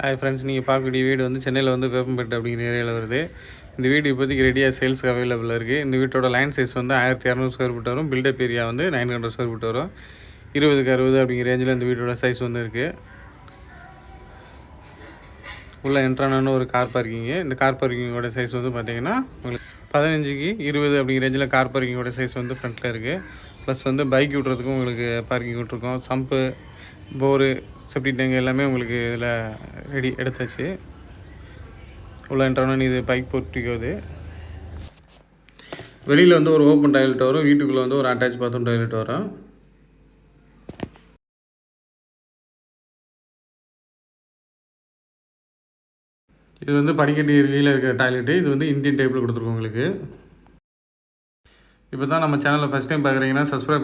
Hi friends, நீங்கள் பார்க்கக்கூடிய வீடு வந்து சென்னையில் வந்து வேப்பம்பேட்டை அப்படிங்கிற ஏரியாவில் வருது. இந்த வீடு இப்போதைக்கு ரெடியாக சேல்ஸுக்கு அவைலபிளாக இருக்குது. இந்த வீட்டோட லைன் சைஸ் வந்து 1200 ஸ்கொயர் ஃபீட் வரும். பில்டப் ஏரியா வந்து 900 ஸ்கொயர் ஃபீட் வரும். 20க்கு 60 அப்படிங்கிற ரேஞ்சில் இந்த வீட்டோட சைஸ் வந்து இருக்குது. உள்ள என்ட்ரானான ஒரு கார் பார்க்கிங்கு. இந்த கார் பார்க்கிங்கோட சைஸ் வந்து பார்த்திங்கன்னா உங்களுக்கு 15க்கு 20 அப்படிங்கிற ரேஞ்சில் கார் பார்க்கிங்கோட சைஸ் வந்து ஃப்ரண்ட்டில் இருக்குது. ப்ளஸ் வந்து பைக் விட்றதுக்கும் உங்களுக்கு பார்க்கிங் விட்ருக்கோம். சம்பு, போரு, செப்டி டேங்க் எல்லாமே உங்களுக்கு இதில் ரெடி எடுத்தாச்சு. உள்ள என்ட்ரானு இது பைக் போட்டிருக்குது. வெளியில் வந்து ஒரு ஓப்பன் டாய்லெட் வரும். வீட்டுக்குள்ளே வந்து ஒரு அட்டாச் பாத்ரூம் டாய்லெட் வரும். இது வந்து படிக்கட்டு கீழே இருக்கிற டாய்லெட்டு. இது வந்து இந்தியன் டைப்பில் கொடுத்துருக்கோம் உங்களுக்கு. இப்போ தான் நம்ம சேனலில் ஃபஸ்ட் டைம் பார்க்குறீங்கன்னா சப்ஸ்கிரைப்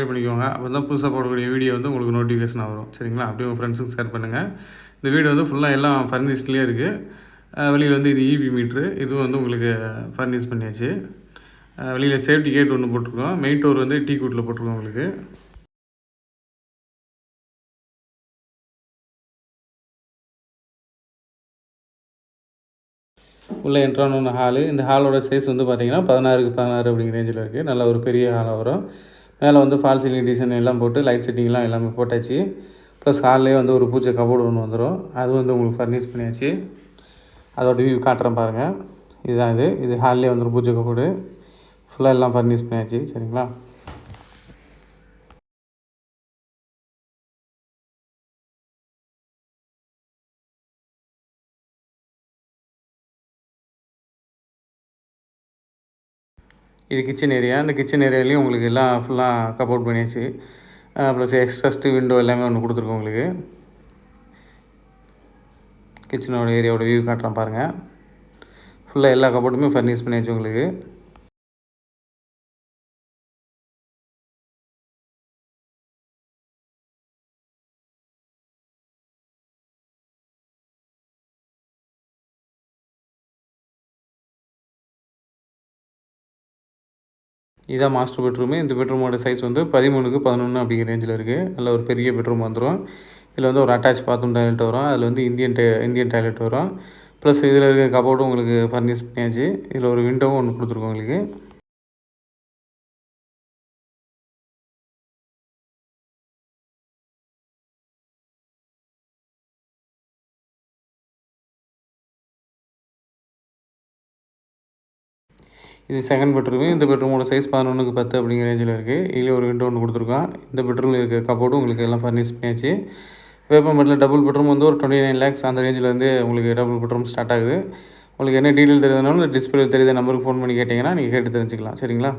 பண்ணிக்கோங்க. அப்போ தான் புதுசாக போடக்கூடிய வீடியோ வந்து உங்களுக்கு நோட்டிஃபிகேஷன் வரும். சரிங்களா? அப்படியே உங்கள் ஃப்ரெண்ட்ஸுக்கு ஷேர் பண்ணுங்கள். இந்த வீடு வந்து ஃபுல்லாக எல்லாம் ஃபர்னிஷ்ட்லேயே இருக்குது. வெளியில் வந்து இது இபி மீட்ரு. இதுவும் வந்து உங்களுக்கு ஃபர்னிஷ் பண்ணியாச்சு. வெளியில் சேஃப்டி கேட் ஒன்று போட்டிருக்கோம். மெயின் டோர் வந்து டீ கூட்டில் போட்டிருக்கோம் உங்களுக்கு. உள்ளே என்ட்ரான ஹாலு. இந்த ஹாலோட சைஸ் வந்து பார்த்திங்கன்னா 16க்கு 16 அப்படிங்கிற ரேஞ்சில் இருக்குது. நல்ல ஒரு பெரிய ஹாலாக வரும். மேலே வந்து ஃபால் சீலிங் டிசைன் எல்லாம் போட்டு லைட் செட்டிங்லாம் எல்லாமே போட்டாச்சு. ப்ளஸ் ஹால்லேயே வந்து ஒரு பூஜை கபோர்டு ஒன்று வந்துடும். அது வந்து உங்களுக்கு ஃபர்னிஷ் பண்ணியாச்சு. அதோட வியூ காட்டுறேன் பாருங்கள். இதுதான் இது ஹால்லேயே வந்துடும் பூஜை கபோர்டு. ஃபுல்லாக எல்லாம் ஃபர்னிஷ் பண்ணியாச்சு. சரிங்களா? இது கிச்சன் ஏரியா. இந்த கிச்சன் ஏரியாலையும் உங்களுக்கு எல்லாம் ஃபுல்லாக கபோர்ட் பண்ணியாச்சு. ப்ளஸ் எக்ஸ்ட்ராஸ்ட்டு விண்டோ எல்லாமே ஒன்று கொடுத்துருக்கோம் உங்களுக்கு. கிச்சனோட ஏரியாவோட வியூ காட்டுறேன் பாருங்கள். ஃபுல்லாக எல்லா கபோர்ட்டுமே ஃபர்னிஷ் பண்ணியாச்சு உங்களுக்கு. இதான் மாஸ்டர் பெட்ரூமு. இந்த பெட்ரூமோட சைஸ் வந்து 13க்கு 11 அப்படிங்கிற ரேஞ்சில் இருக்குது. நல்ல ஒரு பெரிய பெட்ரூம் வந்துடும். இதில் வந்து ஒரு அட்டாச் பாத்ரூம் டாய்லெட் வரும். அதில் வந்து இந்தியன் டாய்லெட் வரும். ப்ளஸ் இதில் இருக்க கபோர்டும் உங்களுக்கு ஃபர்னிஷ் பண்ணியாச்சு. இதில் ஒரு விண்டோவும் ஒன்று கொடுத்துருக்கோம் உங்களுக்கு. இது செகண்ட் பெட்ரூமு. இந்த பெட்ரூமோட சைஸ் 11க்கு 10 அப்படிங்கிற ரேஞ்சில் இருக்குது. இதில் ஒரு விண்டோ ஒன்று கொடுத்துருக்கோம். இந்த பெட்ரூமில் இருக்க கபோர்டும் உங்களுக்கு எல்லாம் ஃபர்னிஷ் பண்ணியாச்சு. வேப்பம்பேட்டில் டபுள் பெட்ரூம் வந்து ஒரு 29 lakhs அந்த ரேஞ்சில் வந்து உங்களுக்கு டபுள் பெட்ரூம் ஸ்டார்ட் ஆகுது. உங்களுக்கு என்ன டீட்டெயில் தெரியுதுனாலும் டிஸ்பிளே தெரியுத நம்பருக்கு ஃபோன் பண்ணி கேட்டிங்கன்னா நீங்கள் கேட்டு தெரிஞ்சுக்கலாம். சரிங்களா?